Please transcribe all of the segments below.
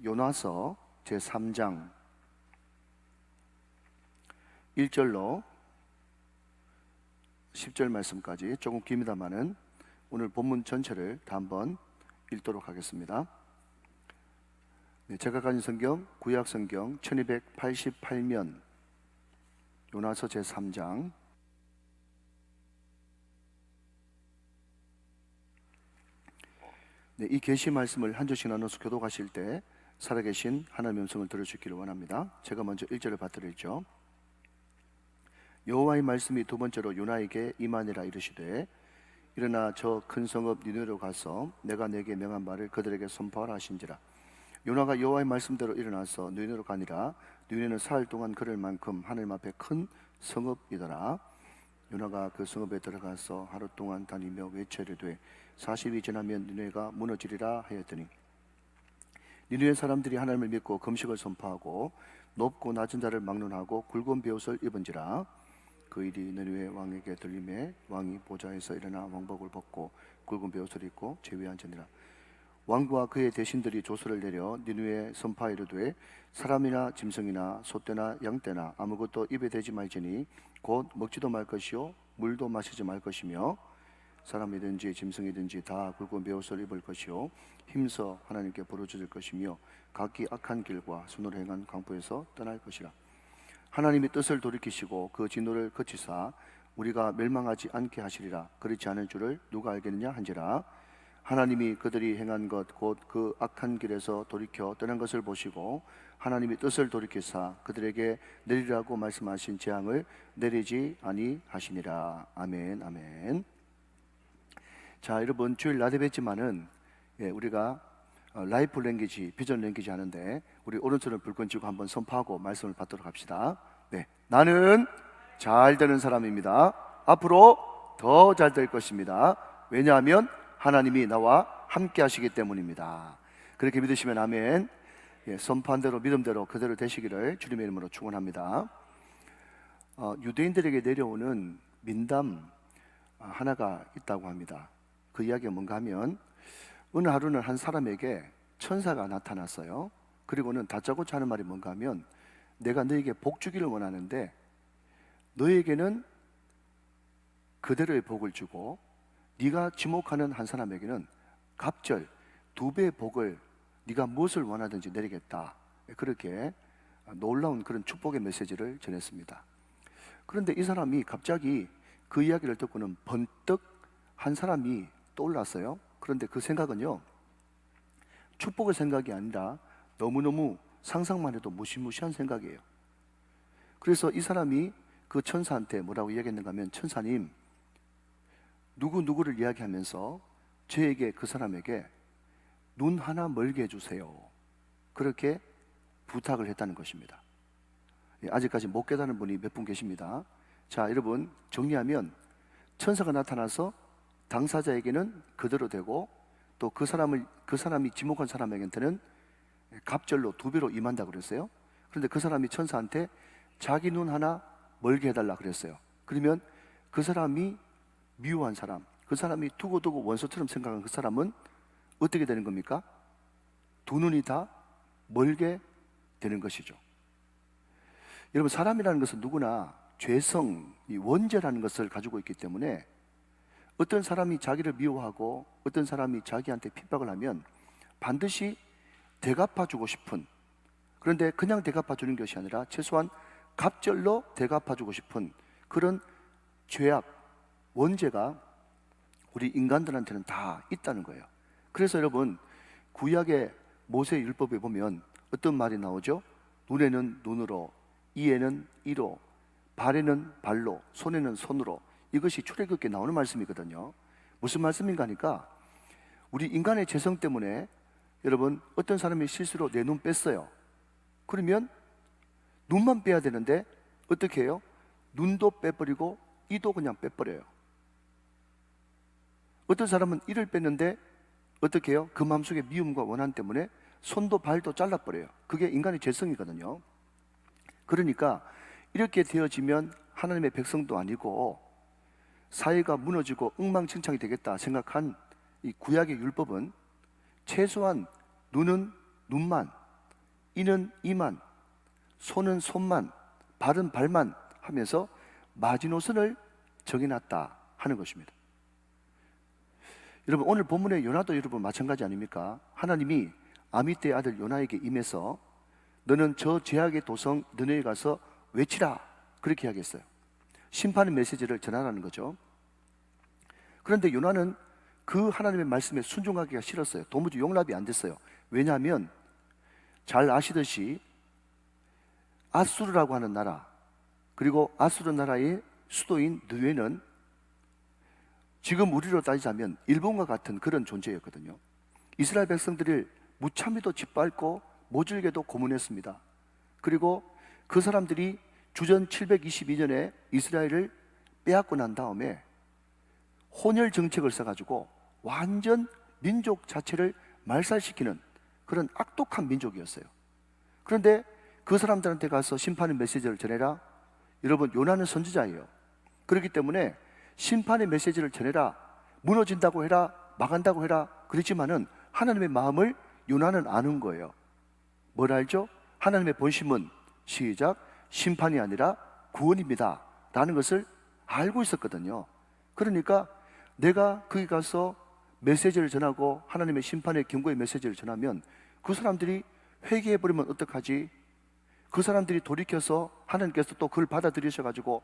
요나서 제3장 1절로 10절 말씀까지 조금 깁니다만은 오늘 본문 전체를 다 한번 읽도록 하겠습니다. 제가 가진 성경 구약 성경 1288면 요나서 제3장 이 계시 말씀을 한 절씩 나눠서 교독하실 때 살아계신 하나님의 음성을 들어주기를 원합니다. 제가 먼저 1절을 받들었죠. 여호와의 말씀이 두 번째로 요나에게 임하니라 이르시되 일어나 저 큰 성읍 니느웨로 가서 내가 내게 명한 말을 그들에게 선포하라 하신지라. 요나가 여호와의 말씀대로 일어나서 니느웨로 가니라. 니느웨는 사흘 동안 걸을 만큼 하늘 앞에 큰 성읍이더라. 요나가 그 성읍에 들어가서 하루 동안 다니며 외쳐 이르되 40이 지나면 니느웨가 무너지리라 하였더니 니느웨 사람들이 하나님을 믿고 금식을 선포하고 높고 낮은 자를 막론하고 굵은 베옷을 입은지라. 그 일이 니느웨 왕에게 들림에 왕이 보좌에서 일어나 왕복을 벗고 굵은 베옷을 입고 제위에 앉으니라. 왕과 그의 대신들이 조서를 내려 니느웨에 선포하 이르되 사람이나 짐승이나 소떼나 양떼나 아무것도 입에 대지 말지니 곧 먹지도 말 것이요 물도 마시지 말 것이며 사람이든지 짐승이든지 다 굵은 베옷을 입을 것이요 힘써 하나님께 부르짖을 것이며 각기 악한 길과 손으로 행한 강포에서 떠날 것이라. 하나님이 뜻을 돌이키시고 그 진노를 그치사 우리가 멸망하지 않게 하시리라. 그렇지 않을 줄을 누가 알겠느냐 한지라. 하나님이 그들이 행한 것 곧 그 악한 길에서 돌이켜 떠난 것을 보시고 하나님이 뜻을 돌이키사 그들에게 내리라고 말씀하신 재앙을 내리지 아니하시니라. 아멘. 아멘. 자, 여러분 주일 낮에 뵙지만은 우리가 라이프 랭귀지, 비전 랭귀지 하는데 우리 오른손을 불끈 쥐고 한번 선포하고 말씀을 받도록 합시다. 나는 잘 되는 사람입니다. 앞으로 더 잘 될 것입니다. 왜냐하면 하나님이 나와 함께 하시기 때문입니다. 그렇게 믿으시면 아멘. 선포한 대로 믿음대로 그대로 되시기를 주님의 이름으로 축원합니다. 유대인들에게 내려오는 민담 하나가 있다고 합니다. 그 이야기가 뭔가 하면 어느 하루는 한 사람에게 천사가 나타났어요. 그리고는 다짜고짜 하는 말이 뭔가 하면 내가 너에게 복 주기를 원하는데 너에게는 그대로의 복을 주고 네가 지목하는 한 사람에게는 갑절 2배의 복을 네가 무엇을 원하든지 내리겠다. 그렇게 놀라운 그런 축복의 메시지를 전했습니다. 그런데 이 사람이 갑자기 그 이야기를 듣고는 번뜩 한 사람이 떠올랐어요. 그런데 그 생각은요, 축복의 생각이 아니라 너무너무 상상만 해도 무시무시한 생각이에요. 그래서 이 사람이 그 천사한테 뭐라고 이야기했는가 하면 천사님, 누구를 이야기하면서 저에게 그 사람에게 눈 하나 멀게 해주세요. 그렇게 부탁을 했다는 것입니다. 아직까지 못 깨닫는 분이 몇 분 계십니다. 자, 여러분 정리하면 천사가 나타나서 당사자에게는 그대로 되고 또 그 사람이 지목한 사람에게는 갑절로 2배로 임한다고 그랬어요. 그런데 그 사람이 천사한테 자기 눈 하나 멀게 해달라 그랬어요. 그러면 그 사람이 미워한 사람, 그 사람이 두고두고 원수처럼 생각한 그 사람은 어떻게 되는 겁니까? 2눈이 다 멀게 되는 것이죠. 여러분 사람이라는 것은 누구나 죄성, 이 원죄라는 것을 가지고 있기 때문에 어떤 사람이 자기를 미워하고 어떤 사람이 자기한테 핍박을 하면 반드시 대갚아주고 싶은, 그런데 그냥 대갚아주는 것이 아니라 최소한 갑절로 대갚아주고 싶은 그런 죄악, 원죄가 우리 인간들한테는 다 있다는 거예요. 그래서 여러분 구약의 모세 율법에 보면 어떤 말이 나오죠? 눈에는 눈으로, 이에는 이로, 발에는 발로, 손에는 손으로. 이것이 출애굽기에 나오는 말씀이거든요. 무슨 말씀인가 하니까 우리 인간의 죄성 때문에 여러분 어떤 사람이 실수로 내 눈 뺐어요. 그러면 눈만 빼야 되는데 어떻게 해요? 눈도 빼버리고 이도 그냥 빼버려요. 어떤 사람은 이를 뺐는데 어떻게 해요? 그 마음속에 미움과 원한 때문에 손도 발도 잘라버려요. 그게 인간의 죄성이거든요. 그러니까 이렇게 되어지면 하나님의 백성도 아니고 사회가 무너지고 엉망진창이 되겠다 생각한 이 구약의 율법은 최소한 눈은 눈만, 이는 이만, 손은 손만, 발은 발만 하면서 마지노선을 정해놨다 하는 것입니다. 여러분, 오늘 본문의 요나도 여러분 마찬가지 아닙니까? 하나님이 아미떼의 아들 요나에게 임해서 너는 저 죄악의 도성 너네에 가서 외치라, 그렇게 이야기했어요. 심판의 메시지를 전하라는 거죠. 그런데 요나는 그 하나님의 말씀에 순종하기가 싫었어요. 도무지 용납이 안 됐어요. 왜냐하면 잘 아시듯이 아수르라고 하는 나라, 그리고 아수르 나라의 수도인 느웨는 지금 우리로 따지자면 일본과 같은 그런 존재였거든요. 이스라엘 백성들을 무참히도 짓밟고 모질게도 고문했습니다. 그리고 그 사람들이 주전 722년에 이스라엘을 빼앗고 난 다음에 혼혈 정책을 써가지고 완전 민족 자체를 말살시키는 그런 악독한 민족이었어요. 그런데 그 사람들한테 가서 심판의 메시지를 전해라. 여러분, 요나는 선지자예요. 그렇기 때문에 심판의 메시지를 전해라, 무너진다고 해라, 망한다고 해라, 그렇지만은 하나님의 마음을 요나는 아는 거예요. 뭘 알죠? 하나님의 본심은 시작, 심판이 아니라 구원입니다 라는 것을 알고 있었거든요. 그러니까 내가 거기 가서 메시지를 전하고 하나님의 심판의 경고의 메시지를 전하면 그 사람들이 회개해버리면 어떡하지? 그 사람들이 돌이켜서 하나님께서 또 그걸 받아들이셔가지고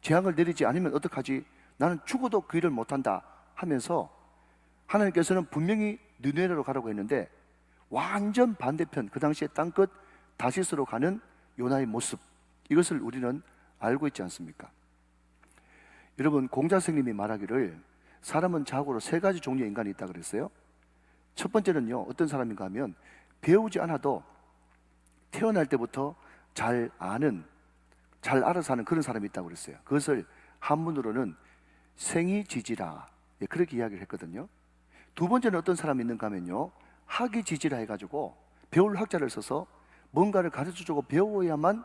재앙을 내리지 않으면 어떡하지? 나는 죽어도 그 일을 못한다 하면서 하나님께서는 분명히 느네로 가라고 했는데 완전 반대편, 그 당시에 땅끝 다시스로 가는 요나의 모습, 이것을 우리는 알고 있지 않습니까? 여러분, 공자생님이 말하기를 사람은 자고로 세 가지 종류의 인간이 있다 그랬어요. 첫 번째는요, 어떤 사람인가 하면 배우지 않아도 태어날 때부터 잘 아는, 잘 알아서 하는 그런 사람이 있다고 그랬어요. 그것을 한문으로는 생이지지라, 그렇게 이야기를 했거든요. 두 번째는 어떤 사람이 있는가 하면요, 학이지지라 해가지고 배울 학자를 써서 뭔가를 가르쳐주고 배워야만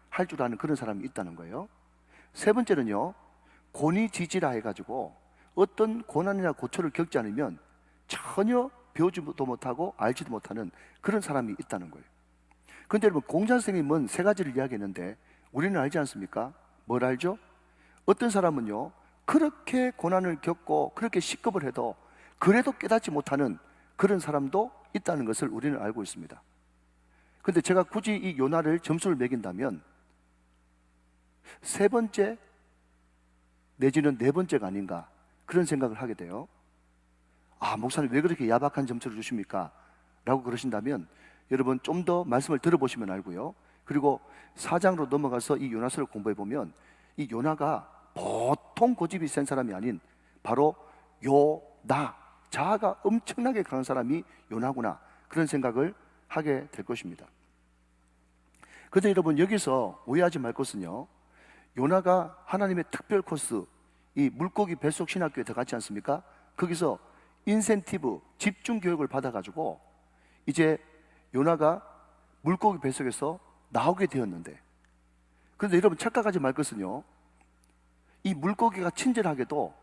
할 줄 아는 그런 사람이 있다는 거예요. 세 번째는요, 고니지지라 해가지고 어떤 고난이나 고초를 겪지 않으면 전혀 배우지도 못하고 알지도 못하는 그런 사람이 있다는 거예요. 그런데 여러분, 공자 선생님은 세 가지를 이야기했는데 우리는 알지 않습니까? 뭘 알죠? 어떤 사람은요, 그렇게 고난을 겪고 그렇게 식겁을 해도 그래도 깨닫지 못하는 그런 사람도 있다는 것을 우리는 알고 있습니다. 근데 제가 굳이 이 요나를 점수를 매긴다면 세 번째 내지는 네 번째가 아닌가, 그런 생각을 하게 돼요. 아, 목사님 왜 그렇게 야박한 점수를 주십니까? 라고 그러신다면 여러분, 좀 더 말씀을 들어보시면 알고요. 그리고 4장으로 넘어가서 이 요나서를 공부해 보면 이 요나가 보통 고집이 센 사람이 아닌 바로 요나, 자아가 엄청나게 강한 사람이 요나구나, 그런 생각을 하게 될 것입니다. 그런데 여러분, 여기서 오해하지 말 것은요, 요나가 하나님의 특별 코스, 이 물고기 뱃속 신학교에 들어갔지 않습니까? 거기서 인센티브, 집중 교육을 받아가지고 이제 요나가 물고기 뱃속에서 나오게 되었는데, 그런데 여러분 착각하지 말 것은요, 이 물고기가 친절하게도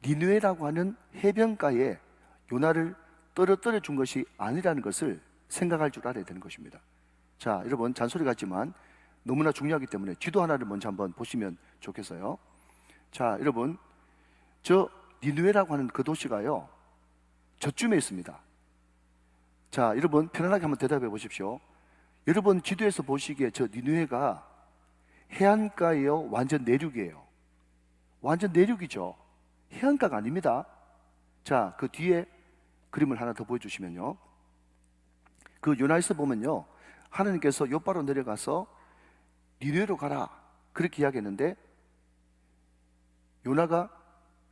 니느웨라고 하는 해변가에 요나를 떨어뜨려 준 것이 아니라는 것을 생각할 줄 알아야 되는 것입니다. 자, 여러분, 잔소리 같지만 너무나 중요하기 때문에 지도 하나를 먼저 한번 보시면 좋겠어요. 자, 여러분, 저 니느웨라고 하는 그 도시가요, 저쯤에 있습니다. 자, 여러분 편안하게 한번 대답해 보십시오. 여러분 지도에서 보시기에 저 니느웨가 해안가예요, 완전 내륙이에요? 완전 내륙이죠. 해안가가 아닙니다. 자, 그 뒤에 그림을 하나 더 보여주시면요, 그 요나에서 보면요, 하나님께서 요바로 내려가서 니느웨로 가라, 그렇게 이야기했는데 요나가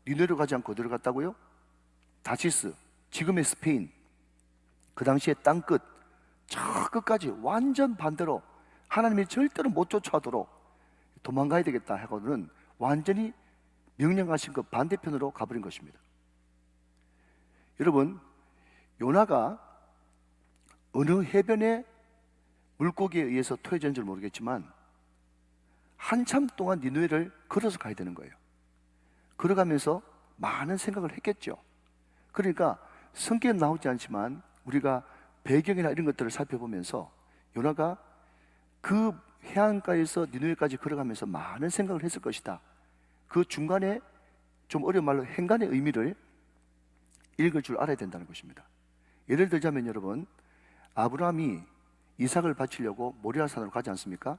니느웨로 가지 않고 어디로 갔다고요? 다시스, 지금의 스페인, 그 당시에 땅끝 저 끝까지 완전 반대로 하나님이 절대로 못 쫓아오도록 도망가야 되겠다 하고는 완전히 명령하신 그 반대편으로 가버린 것입니다. 여러분, 요나가 어느 해변에 물고기에 의해서 토해졌는지 모르겠지만 한참 동안 니느웨를 걸어서 가야 되는 거예요. 걸어가면서 많은 생각을 했겠죠. 그러니까 성경에 나오지 않지만 우리가 배경이나 이런 것들을 살펴보면서 요나가 그 해안가에서 니느웨까지 걸어가면서 많은 생각을 했을 것이다. 그 중간에 좀 어려운 말로 행간의 의미를 읽을 줄 알아야 된다는 것입니다. 예를 들자면 여러분, 아브라함이 이삭을 바치려고 모리아산으로 가지 않습니까?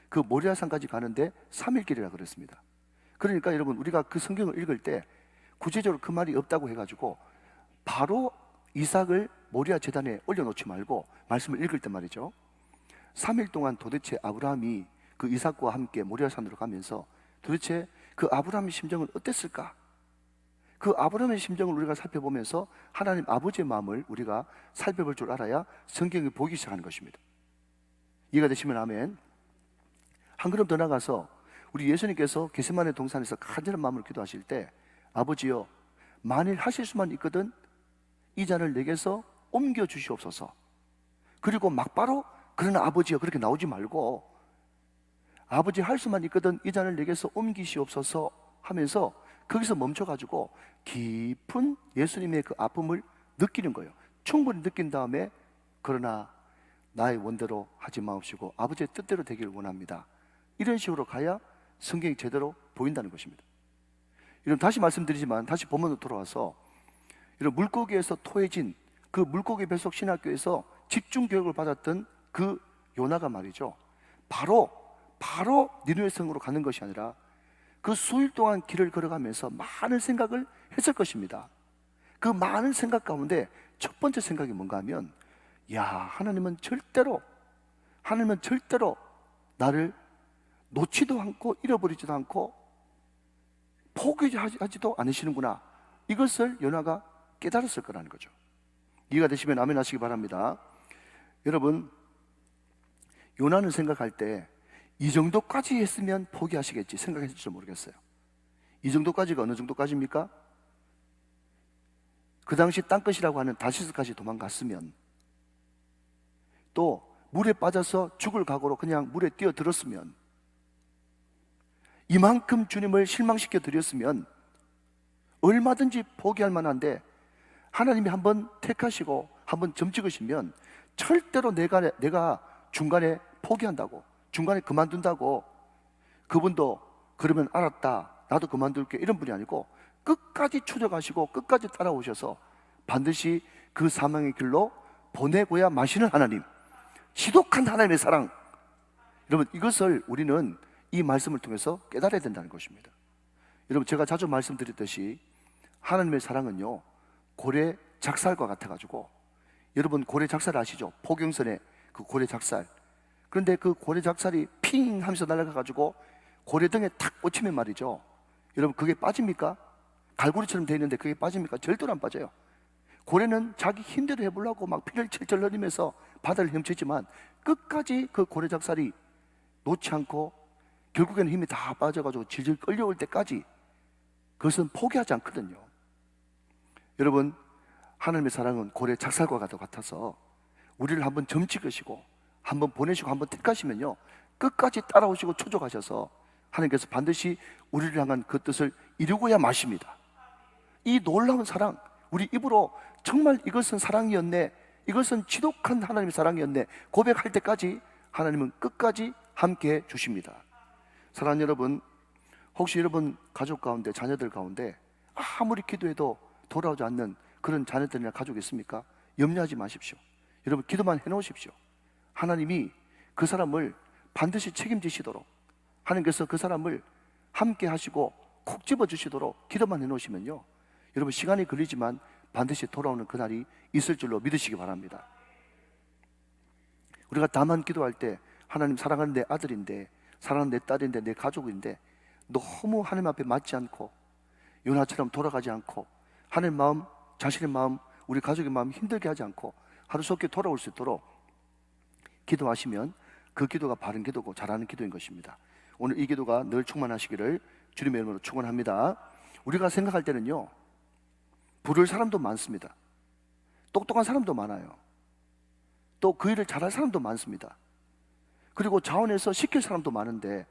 그 모리아산까지 가는데 3일 길이라 그랬습니다. 그러니까 여러분, 우리가 그 성경을 읽을 때 구체적으로 그 말이 없다고 해가지고 바로 이삭을 모리아 제단에 올려놓지 말고 말씀을 읽을 때 말이죠, 3일 동안 도대체 아브라함이 그 이삭과 함께 모리아산으로 가면서 도대체 그 아브라함의 심정은 어땠을까? 그 아브라함의 심정을 우리가 살펴보면서 하나님 아버지의 마음을 우리가 살펴볼 줄 알아야 성경을 보기 시작하는 것입니다. 이해가 되시면 아멘. 한 걸음 더 나가서 우리 예수님께서 겟세마네 동산에서 간절한 마음으로 기도하실 때, 아버지여, 만일 하실 수만 있거든 이 잔을 내게서 옮겨 주시옵소서. 그리고 막바로 그러나 아버지여 그렇게 나오지 말고, 아버지 할 수만 있거든 이 잔을 내게서 옮기시옵소서 하면서 거기서 멈춰가지고 깊은 예수님의 그 아픔을 느끼는 거예요. 충분히 느낀 다음에 그러나 나의 원대로 하지 마옵시고 아버지의 뜻대로 되기를 원합니다. 이런 식으로 가야 성경이 제대로 보인다는 것입니다. 여러분, 다시 말씀드리지만 다시 본문으로 돌아와서, 이런 물고기에서 토해진 그 물고기 배속 신학교에서 집중 교육을 받았던 그 요나가 말이죠, 바로 니느웨 성으로 가는 것이 아니라 그 수일 동안 길을 걸어가면서 많은 생각을 했을 것입니다. 그 많은 생각 가운데 첫 번째 생각이 뭔가 하면, 하나님은 절대로 나를 놓지도 않고 잃어버리지도 않고 포기하지도 않으시는구나. 이것을 요나가 깨달았을 거라는 거죠. 이해가 되시면 아멘 하시기 바랍니다. 여러분, 요나는 생각할 때 이 정도까지 했으면 포기하시겠지 생각했을지 모르겠어요. 이 정도까지가 어느 정도까지입니까? 그 당시 땅끝이라고 하는 다시스까지 도망갔으면, 또 물에 빠져서 죽을 각오로 그냥 물에 뛰어들었으면, 이만큼 주님을 실망시켜 드렸으면 얼마든지 포기할 만한데, 하나님이 한번 택하시고 한번 점 찍으시면 절대로 내가 중간에 포기한다고, 중간에 그만둔다고, 그분도 그러면 알았다 나도 그만둘게 이런 분이 아니고 끝까지 추적하시고 끝까지 따라오셔서 반드시 그 사망의 길로 보내고야 마시는 하나님, 지독한 하나님의 사랑. 여러분, 이것을 우리는 이 말씀을 통해서 깨달아야 된다는 것입니다. 여러분, 제가 자주 말씀드렸듯이 하나님의 사랑은요, 고래 작살과 같아가지고, 여러분 고래 작살 아시죠? 포경선의 그 고래 작살. 그런데 그 고래 작살이 핑 하면서 날아가가지고 고래 등에 탁 꽂히면 말이죠, 여러분 그게 빠집니까? 갈고리처럼 되어 있는데 그게 빠집니까? 절대로 안 빠져요. 고래는 자기 힘대로 해보려고 막 피를 철철 흘리면서 바다를 헤엄치지만 끝까지 그 고래 작살이 놓지 않고 결국에는 힘이 다 빠져가지고 질질 끌려올 때까지 그것은 포기하지 않거든요. 여러분, 하나님의 사랑은 고래 작살과 같아서 우리를 한번 점 찍으시고 한번 보내시고 한번 택하시면요, 끝까지 따라오시고 초족하셔서 하나님께서 반드시 우리를 향한 그 뜻을 이루고야 마십니다. 이 놀라운 사랑, 우리 입으로 정말 이것은 사랑이었네, 이것은 지독한 하나님의 사랑이었네 고백할 때까지 하나님은 끝까지 함께 주십니다. 사랑하는 여러분, 혹시 여러분 가족 가운데, 자녀들 가운데 아무리 기도해도 돌아오지 않는 그런 자녀들이나 가족이 있습니까? 염려하지 마십시오. 여러분, 기도만 해놓으십시오. 하나님이 그 사람을 반드시 책임지시도록, 하나님께서 그 사람을 함께 하시고 콕 집어주시도록 기도만 해놓으시면요, 여러분 시간이 걸리지만 반드시 돌아오는 그날이 있을 줄로 믿으시기 바랍니다. 우리가 다만 기도할 때 하나님, 사랑하는 내 아들인데, 사랑하는 내 딸인데, 내 가족인데 너무 하나님 앞에 맞지 않고 요나처럼 돌아가지 않고 하나님 마음, 자신의 마음, 우리 가족의 마음 힘들게 하지 않고 하루속히 돌아올 수 있도록 기도하시면 그 기도가 바른 기도고 잘하는 기도인 것입니다. 오늘 이 기도가 늘 충만하시기를 주님의 이름으로 축원합니다. 우리가 생각할 때는요, 부를 사람도 많습니다. 똑똑한 사람도 많아요. 또 그 일을 잘할 사람도 많습니다. 그리고 자원해서 시킬 사람도 많은데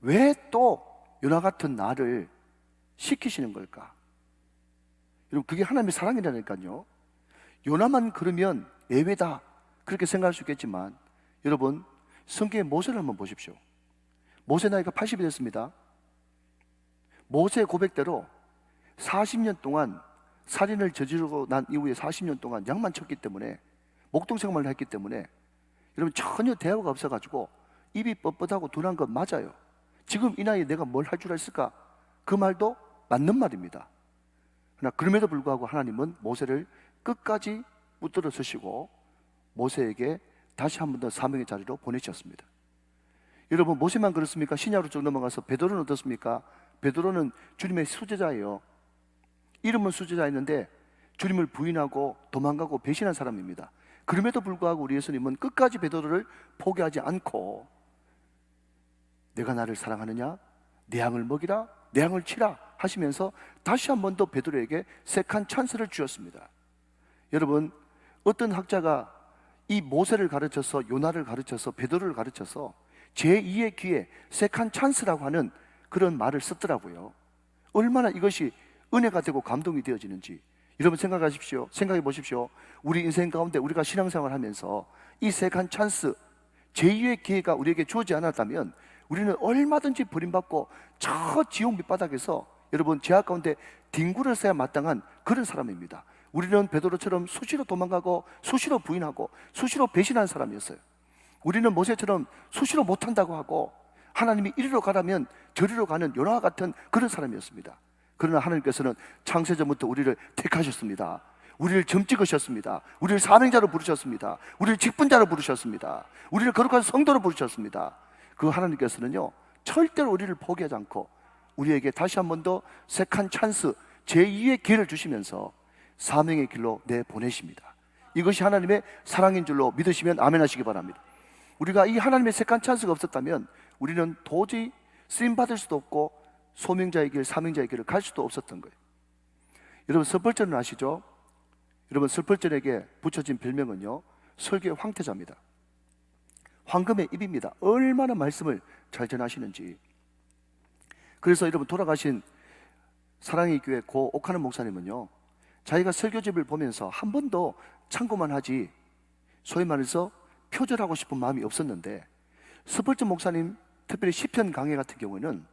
왜 또 요나 같은 나를 시키시는 걸까? 여러분, 그게 하나님의 사랑이라니까요. 요나만 그러면 예외다 그렇게 생각할 수 있겠지만 여러분, 성경의 모세를 한번 보십시오. 모세 나이가 80이 됐습니다. 모세의 고백대로 40년 동안 살인을 저지르고 난 이후에 40년 동안 양만 쳤기 때문에, 목동 생활을 했기 때문에 여러분 전혀 대화가 없어가지고 입이 뻣뻣하고 둔한 건 맞아요. 지금 이 나이에 내가 뭘 할 줄 알았을까? 그 말도 맞는 말입니다. 그러나 그럼에도 불구하고 하나님은 모세를 끝까지 붙들어 서시고 모세에게 다시 한 번 더 사명의 자리로 보내셨습니다. 여러분, 모세만 그렇습니까? 신약으로 쭉 넘어가서 베드로는 어떻습니까? 베드로는 주님의 수제자예요. 이름은 수제자였는데 주님을 부인하고 도망가고 배신한 사람입니다. 그럼에도 불구하고 우리 예수님은 끝까지 베드로를 포기하지 않고 내가 나를 사랑하느냐? 내 양을 먹이라, 내 양을 치라 하시면서 다시 한 번 더 베드로에게 세컨 찬스를 주었습니다. 여러분, 어떤 학자가 이 모세를 가르쳐서 요나를 가르쳐서 베드로를 가르쳐서 제2의 기회, 세컨 찬스라고 하는 그런 말을 썼더라고요. 얼마나 이것이 은혜가 되고 감동이 되어지는지 여러분 생각하십시오. 생각해 보십시오. 우리 인생 가운데 우리가 신앙생활 하면서 이 세컨 찬스, 제2의 기회가 우리에게 주어지지 않았다면 우리는 얼마든지 버림받고 저 지옥 밑바닥에서 여러분 죄악 가운데 뒹굴어 서야 마땅한 그런 사람입니다. 우리는 베드로처럼 수시로 도망가고 수시로 부인하고 수시로 배신한 사람이었어요. 우리는 모세처럼 수시로 못한다고 하고 하나님이 이리로 가라면 저리로 가는 요나와 같은 그런 사람이었습니다. 그러나 하나님께서는 창세전부터 우리를 택하셨습니다. 우리를 점 찍으셨습니다. 우리를 사명자로 부르셨습니다. 우리를 직분자로 부르셨습니다. 우리를 거룩한 성도로 부르셨습니다. 그 하나님께서는요 절대로 우리를 포기하지 않고 우리에게 다시 한 번 더 세컨 찬스, 제2의 기회를 주시면서 사명의 길로 내보내십니다. 이것이 하나님의 사랑인 줄로 믿으시면 아멘 하시기 바랍니다. 우리가 이 하나님의 세컨 찬스가 없었다면 우리는 도저히 쓰임받을 수도 없고 소명자의 길, 사명자의 길을 갈 수도 없었던 거예요. 여러분, 설벌전은 아시죠? 여러분, 설벌전에게 붙여진 별명은요 설교의 황태자입니다. 황금의 입입니다. 얼마나 말씀을 잘 전하시는지. 그래서 여러분, 돌아가신 사랑의 교회 고 옥하는 목사님은요 자기가 설교집을 보면서 한 번도 참고만 하지 소위 말해서 표절하고 싶은 마음이 없었는데, 스펄전 목사님 특별히 시편 강해 같은 경우는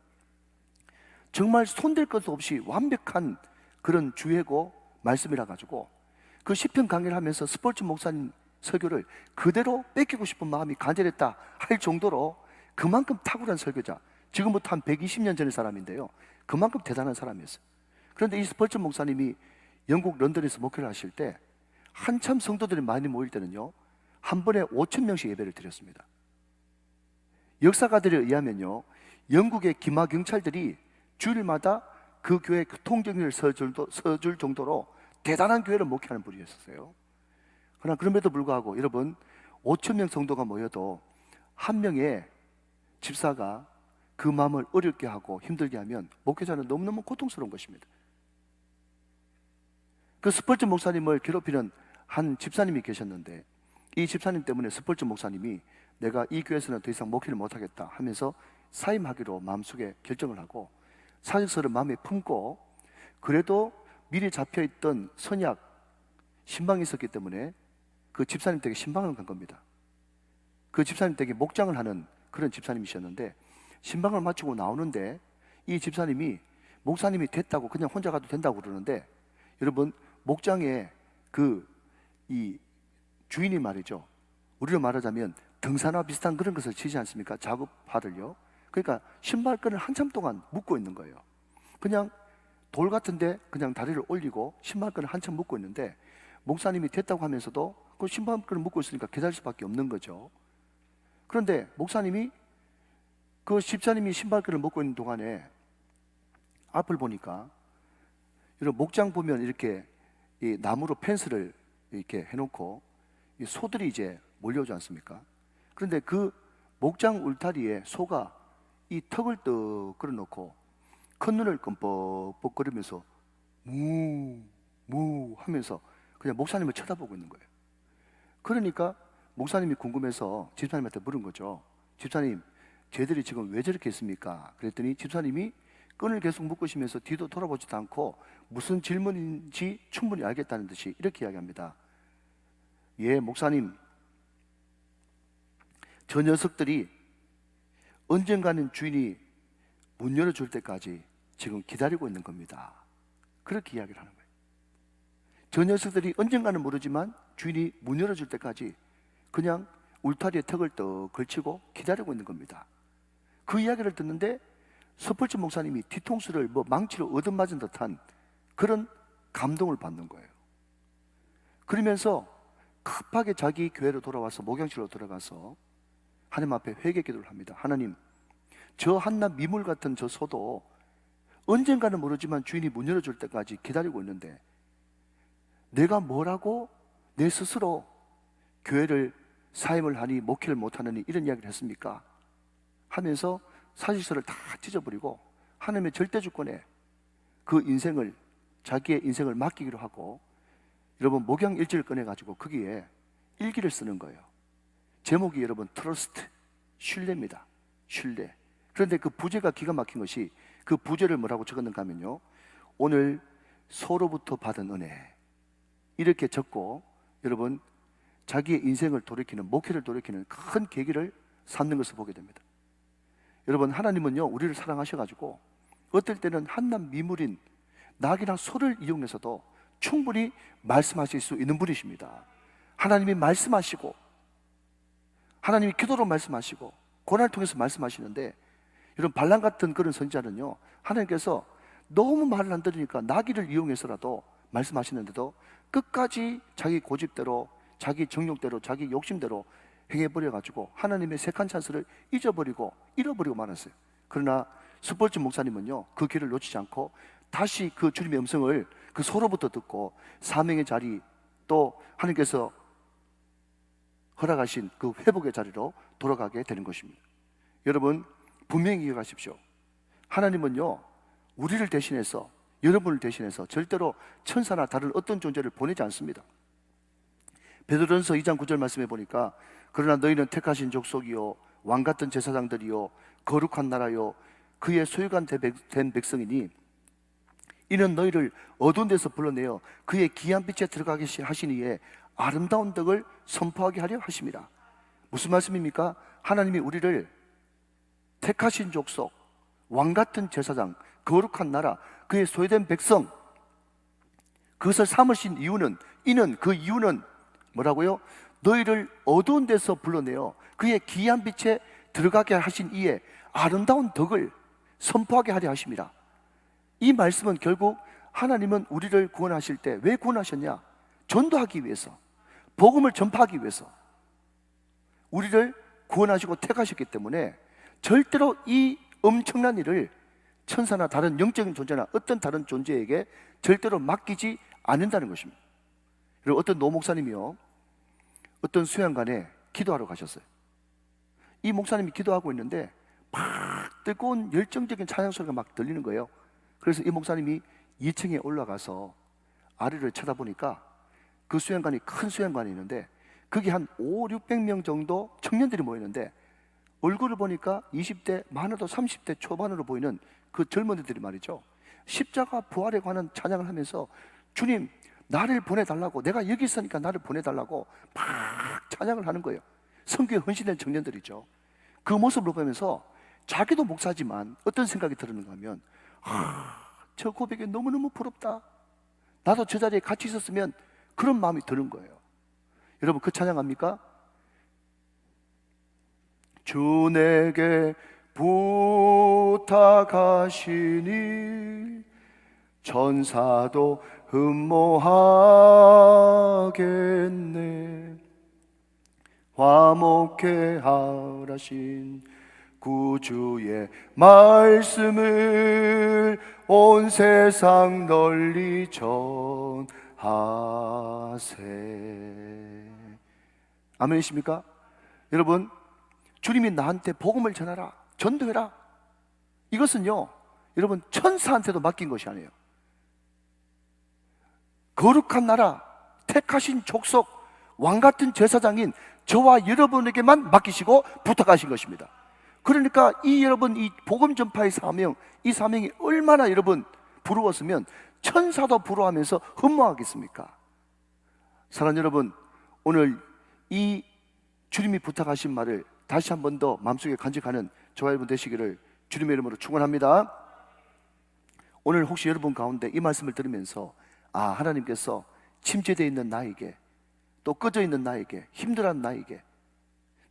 정말 손댈 것도 없이 완벽한 그런 주예고 말씀이라 가지고 그 시편 강의를 하면서 스펄전 목사님 설교를 그대로 뺏기고 싶은 마음이 간절했다 할 정도로 그만큼 탁월한 설교자, 지금부터 한 120년 전의 사람인데요 그만큼 대단한 사람이었어요. 그런데 이 스펄전 목사님이 영국 런던에서 목회를 하실 때 한참 성도들이 많이 모일 때는요 한 번에 5,000명씩 예배를 드렸습니다. 역사가들에 의하면요 영국의 기마 경찰들이 주일마다 그 교회 교통정리를 서줄 정도로 대단한 교회를 목회하는 분이었어요. 그러나 그럼에도 불구하고 여러분 5,000명 성도가 모여도 한 명의 집사가 그 마음을 어렵게 하고 힘들게 하면 목회자는 너무너무 고통스러운 것입니다. 그 스펄전 목사님을 괴롭히는 한 집사님이 계셨는데 이 집사님 때문에 스펄전 목사님이 내가 이 교회에서는 더 이상 목회를 못하겠다 하면서 사임하기로 마음속에 결정을 하고 사직서를 마음에 품고, 그래도 미리 잡혀있던 선약 신방이 있었기 때문에 그 집사님 댁에 신방을 간 겁니다. 그 집사님 댁에 목장을 하는 그런 집사님이셨는데 신방을 마치고 나오는데 이 집사님이 목사님이 됐다고 그냥 혼자 가도 된다고 그러는데, 여러분 목장에 이 주인이 말이죠 우리로 말하자면 등산화 비슷한 그런 것을 치지 않습니까? 작업화를요. 그러니까 신발끈을 한참 동안 묶고 있는 거예요. 그냥 돌 같은데 그냥 다리를 올리고 신발끈을 한참 묶고 있는데 목사님이 됐다고 하면서도 그 신발끈을 묶고 있으니까 기다릴 수밖에 없는 거죠. 그런데 목사님이 그 집사님이 신발끈을 묶고 있는 동안에 앞을 보니까, 여러분 목장 보면 이렇게 이 나무로 펜스를 이렇게 해놓고 이 소들이 이제 몰려오지 않습니까? 그런데 그 목장 울타리에 소가 이 턱을 떡 끌어놓고 큰 눈을 끔뻑뻑거리면서 무 하면서 그냥 목사님을 쳐다보고 있는 거예요. 그러니까 목사님이 궁금해서 집사님한테 물은 거죠. 집사님, 쟤들이 지금 왜 저렇게 했습니까? 그랬더니 집사님이 끈을 계속 묶으시면서 뒤도 돌아보지도 않고 무슨 질문인지 충분히 알겠다는 듯이 이렇게 이야기합니다. 예, 목사님, 저 녀석들이 언젠가는 주인이 문 열어줄 때까지 지금 기다리고 있는 겁니다. 그렇게 이야기를 하는 거예요. 저 녀석들이 언젠가는 모르지만 주인이 문 열어줄 때까지 그냥 울타리에 턱을 떡 걸치고 기다리고 있는 겁니다. 그 이야기를 듣는데 서펄츠 목사님이 뒤통수를 망치로 얻어맞은 듯한 그런 감동을 받는 거예요. 그러면서 급하게 자기 교회로 돌아와서 목양실로 돌아가서 하나님 앞에 회개 기도를 합니다. 하나님, 저 한낱 미물 같은 저 소도 언젠가는 모르지만 주인이 문 열어줄 때까지 기다리고 있는데 내가 뭐라고 내 스스로 교회를 사임을 하니 목회를 못하느니 이런 이야기를 했습니까? 하면서 사실서를 다 찢어버리고 하나님의 절대 주권에 그 인생을, 자기의 인생을 맡기기로 하고, 여러분 목양 일지를 꺼내가지고 거기에 일기를 쓰는 거예요. 제목이 여러분 트러스트, 신뢰입니다. 신뢰. 그런데 그 부제가 기가 막힌 것이, 그 부제를 뭐라고 적었는가 하면요, 오늘 서로부터 받은 은혜, 이렇게 적고 여러분 자기의 인생을 돌이키는, 목회를 돌이키는 큰 계기를 삼는 것을 보게 됩니다. 여러분 하나님은요 우리를 사랑하셔가지고 어떨 때는 한낱 미물인 낙이나 소를 이용해서도 충분히 말씀하실 수 있는 분이십니다. 하나님이 말씀하시고, 하나님이 기도로 말씀하시고 고난을 통해서 말씀하시는데, 여러분 발람 같은 그런 선지자는요 하나님께서 너무 말을 안 들으니까 나귀를 이용해서라도 말씀하시는데도 끝까지 자기 고집대로, 자기 정욕대로, 자기 욕심대로 행해버려가지고 하나님의 색한 찬스를 잃어버리고 말았어요. 그러나 스펄츠 목사님은요 그 길을 놓치지 않고 다시 그 주님의 음성을 그 소로부터 듣고 사명의 자리, 또 하나님께서 허락하신 그 회복의 자리로 돌아가게 되는 것입니다. 여러분 분명히 기억하십시오. 하나님은요 우리를 대신해서, 여러분을 대신해서 절대로 천사나 다른 어떤 존재를 보내지 않습니다. 베드로전서 2장 9절 말씀해 보니까, 그러나 너희는 택하신 족속이요 왕같은 제사장들이요 거룩한 나라요 그의 소유관 된 백성이니 이는 너희를 어두운 데서 불러내어 그의 귀한 빛에 들어가게 하시니에 아름다운 덕을 선포하게 하려 하심이라. 무슨 말씀입니까? 하나님이 우리를 택하신 족속, 왕같은 제사장, 거룩한 나라, 그의 소유된 백성, 그것을 삼으신 이유는, 그 이유는 뭐라고요? 너희를 어두운 데서 불러내어 그의 귀한 빛에 들어가게 하신 이에 아름다운 덕을 선포하게 하려 하심이라. 이 말씀은 결국 하나님은 우리를 구원하실 때 왜 구원하셨냐? 전도하기 위해서, 복음을 전파하기 위해서 우리를 구원하시고 택하셨기 때문에 절대로 이 엄청난 일을 천사나 다른 영적인 존재나 어떤 다른 존재에게 절대로 맡기지 않는다는 것입니다. 그리고 어떤 노 목사님이요 어떤 수양관에 기도하러 가셨어요. 이 목사님이 기도하고 있는데 막 뜨거운 열정적인 찬양 소리가 막 들리는 거예요. 그래서 이 목사님이 2층에 올라가서 아래를 쳐다보니까 그 수양관이 큰 수양관이 있는데 거기 한 500~600명 정도 청년들이 모이는데 얼굴을 보니까 20대, 많아도 30대 초반으로 보이는 그 젊은이들이 말이죠, 십자가 부활에 관한 찬양을 하면서 주님 나를 보내달라고, 내가 여기 있으니까 나를 보내달라고 막 찬양을 하는 거예요. 선교에 헌신된 청년들이죠. 그 모습을 보면서 자기도 목사지만 어떤 생각이 들었는가 하면, 저 고백이 너무너무 부럽다, 나도 저 자리에 같이 있었으면, 그런 마음이 드는 거예요. 여러분 그 찬양 압니까? 주 내게 부탁하시니 천사도 흠모하겠네. 화목해 하라신 구주의 말씀을 온 세상 널리 전하세. 아멘이십니까? 여러분 주님이 나한테 복음을 전하라, 전도해라, 이것은요 여러분 천사한테도 맡긴 것이 아니에요. 거룩한 나라, 택하신 족속, 왕같은 제사장인 저와 여러분에게만 맡기시고 부탁하신 것입니다. 그러니까 이 여러분 이 복음 전파의 사명, 이 사명이 얼마나 여러분 부러웠으면 천사도 부러워하면서 흠모하겠습니까? 사랑하는 여러분, 오늘 이 주님이 부탁하신 말을 다시 한 번 더 마음속에 간직하는 저와 여러분 되시기를 주님의 이름으로 축원합니다. 오늘 혹시 여러분 가운데 이 말씀을 들으면서 하나님께서 침체되어 있는 나에게, 또 꺼져 있는 나에게, 힘들어하는 나에게,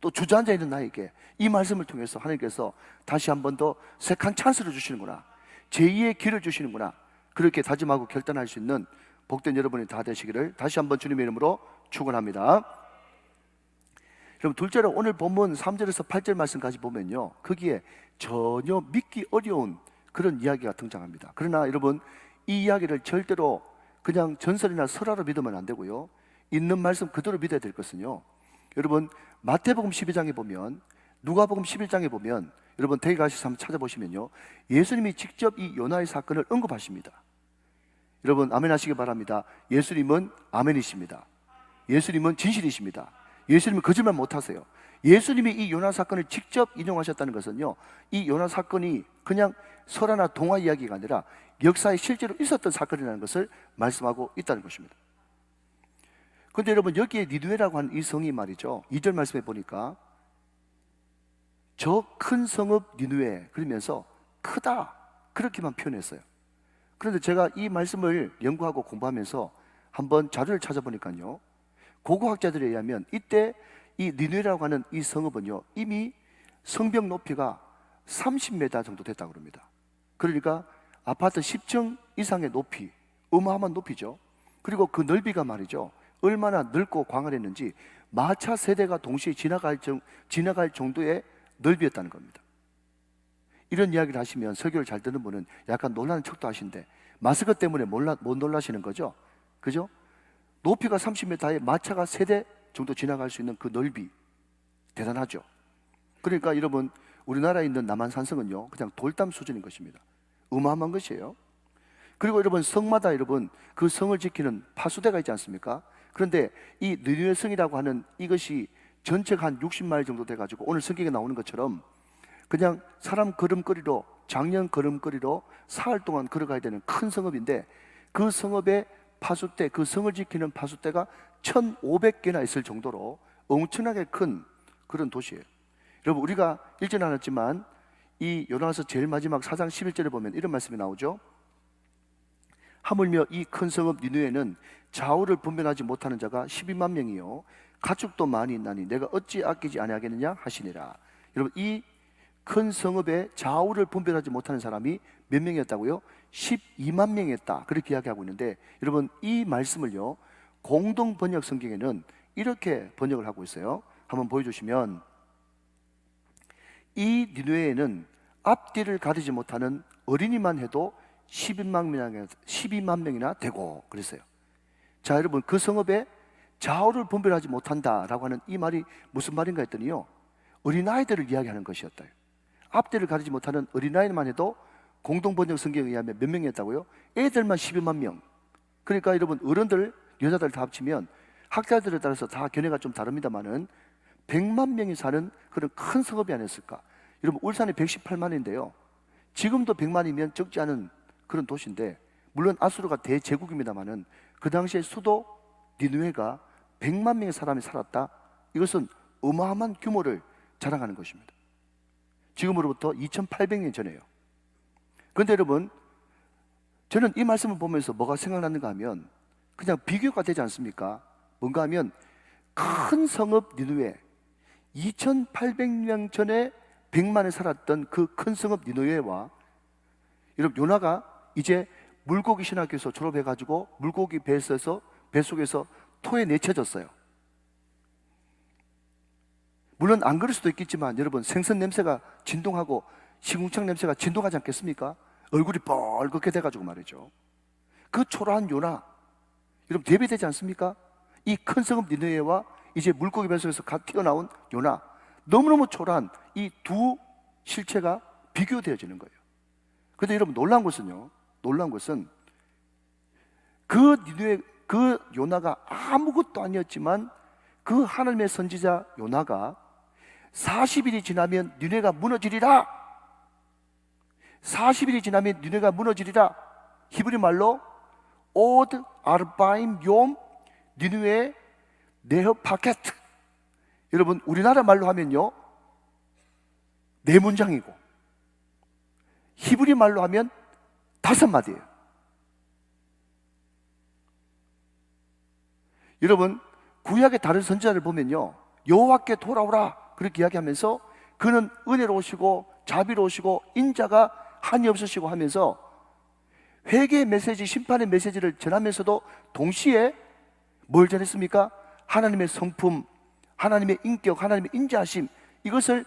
또 주저앉아 있는 나에게 이 말씀을 통해서 하나님께서 다시 한 번 더 세컨 찬스를 주시는구나, 제2의 길을 주시는구나, 그렇게 다짐하고 결단할 수 있는 복된 여러분이 다 되시기를 다시 한번 주님의 이름으로 축원합니다. 그럼 둘째로 오늘 본문 3절에서 8절 말씀까지 보면요, 거기에 전혀 믿기 어려운 그런 이야기가 등장합니다. 그러나 여러분, 이 이야기를 절대로 그냥 전설이나 설화로 믿으면 안 되고요, 있는 말씀 그대로 믿어야 될 것은요, 여러분 마태복음 12장에 보면, 누가복음 11장에 보면, 여러분 대개 가셔서 한번 찾아보시면요, 예수님이 직접 이 요나의 사건을 언급하십니다. 여러분 아멘 하시기 바랍니다. 예수님은 아멘이십니다. 예수님은 진실이십니다. 예수님은 거짓말 못하세요. 예수님이 이 요나 사건을 직접 인용하셨다는 것은요, 이 요나 사건이 그냥 설화나 동화 이야기가 아니라 역사에 실제로 있었던 사건이라는 것을 말씀하고 있다는 것입니다. 그런데 여러분, 여기에 니느웨라고 하는 이 성이 말이죠, 2절 말씀에 보니까 저 큰 성읍 니느웨, 그러면서 크다, 그렇게만 표현했어요. 그런데 제가 이 말씀을 연구하고 공부하면서 한번 자료를 찾아보니까요, 고고학자들에 의하면 이때 이 니느웨라고 하는 이 성읍은요, 이미 성벽 높이가 30m 정도 됐다고 합니다. 그러니까 아파트 10층 이상의 높이, 어마어마한 높이죠. 그리고 그 넓이가 말이죠, 얼마나 넓고 광활했는지 마차 세대가 동시에 지나갈 정도의 넓이였다는 겁니다. 이런 이야기를 하시면 설교를 잘 듣는 분은 약간 놀라는 척도 하신데, 마스크 때문에 못 놀라시는 거죠? 그죠? 높이가 30m에 마차가 3대 정도 지나갈 수 있는 그 넓이, 대단하죠? 그러니까 여러분, 우리나라에 있는 남한산성은요, 그냥 돌담 수준인 것입니다. 어마어마한 것이에요. 그리고 여러분, 성마다 여러분 그 성을 지키는 파수대가 있지 않습니까? 그런데 이 느느웨 성이라고 하는 이것이 전체가 한 60마일 정도 돼가지고 오늘 성경에 나오는 것처럼 그냥 사람 걸음걸이로, 작년 걸음걸이로 사흘 동안 걸어가야 되는 큰 성읍인데, 그 성읍의 파수대, 그 성을 지키는 파수대가 1,500개나 있을 정도로 엄청나게 큰 그런 도시예요. 여러분, 우리가 읽지는 않았지만 이 요나서 제일 마지막 4장 11절에 보면 이런 말씀이 나오죠. 하물며 이 큰 성읍 니느웨는 좌우를 분별하지 못하는 자가 12만 명이요 가축도 많이 있나니 내가 어찌 아끼지 아니하겠느냐 하시니라. 여러분, 이 큰 성읍에 좌우를 분별하지 못하는 사람이 몇 명이었다고요? 12만 명이었다, 그렇게 이야기하고 있는데, 여러분 이 말씀을요, 공동 번역 성경에는 이렇게 번역을 하고 있어요. 한번 보여주시면, 이 니느웨에는 앞뒤를 가리지 못하는 어린이만 해도 12만 명이나 되고 그랬어요. 자, 여러분, 그 성읍에 좌우를 분별하지 못한다라고 하는 이 말이 무슨 말인가 했더니요, 어린아이들을 이야기하는 것이었다. 앞뒤를 가리지 못하는 어린아이만 해도 공동 번역 성경에 의하면 몇 명이었다고요? 애들만 12만 명. 그러니까 여러분, 어른들, 여자들 다 합치면 학자들에 따라서 다 견해가 좀 다릅니다만은 100만 명이 사는 그런 큰 성읍이 아니었을까? 여러분, 울산이 118만인데요, 지금도 100만이면 적지 않은 그런 도시인데, 물론 아수르가 대제국입니다만은 그 당시에 수도 니느웨가 100만 명의 사람이 살았다. 이것은 어마어마한 규모를 자랑하는 것입니다. 지금으로부터 2800년 전에요. 그런데 여러분, 저는 이 말씀을 보면서 뭐가 생각나는가 하면 그냥 비교가 되지 않습니까? 뭔가 하면 큰 성읍 니느웨, 2800년 전에 100만에 살았던 그 큰 성읍 니느웨와, 여러분 요나가 이제 물고기 신학교에서 졸업해가지고 물고기 뱃속에서 토에 내쳐졌어요. 물론 안 그럴 수도 있겠지만 여러분, 생선 냄새가 진동하고 시궁창 냄새가 진동하지 않겠습니까? 얼굴이 뻘겋게 돼가지고 말이죠. 그 초라한 요나, 여러분 대비되지 않습니까? 이 큰 성읍 니느웨와 이제 물고기 뱃속에서 갓 튀어나온 요나, 너무너무 초라한 이 두 실체가 비교되어지는 거예요. 그런데 여러분, 놀라운 것은 그 니느웨, 그 요나가 아무것도 아니었지만 그 하나님의 선지자 요나가 40일이 지나면 니느웨가 무너지리라, 40일이 지나면 니느웨가 무너지리라, 히브리 말로 오드 아르바임 욤 니느웨 네허 파켓. 여러분, 우리나라 말로 하면요, 4문장이고 히브리 말로 하면 5마디예요. 여러분, 구약의 다른 선지자를 보면요, 여호와께 돌아오라 그렇게 이야기하면서 그는 은혜로우시고 자비로우시고 인자가 한이 없으시고 하면서 회개의 메시지, 심판의 메시지를 전하면서도 동시에 뭘 전했습니까? 하나님의 성품, 하나님의 인격, 하나님의 인자하심, 이것을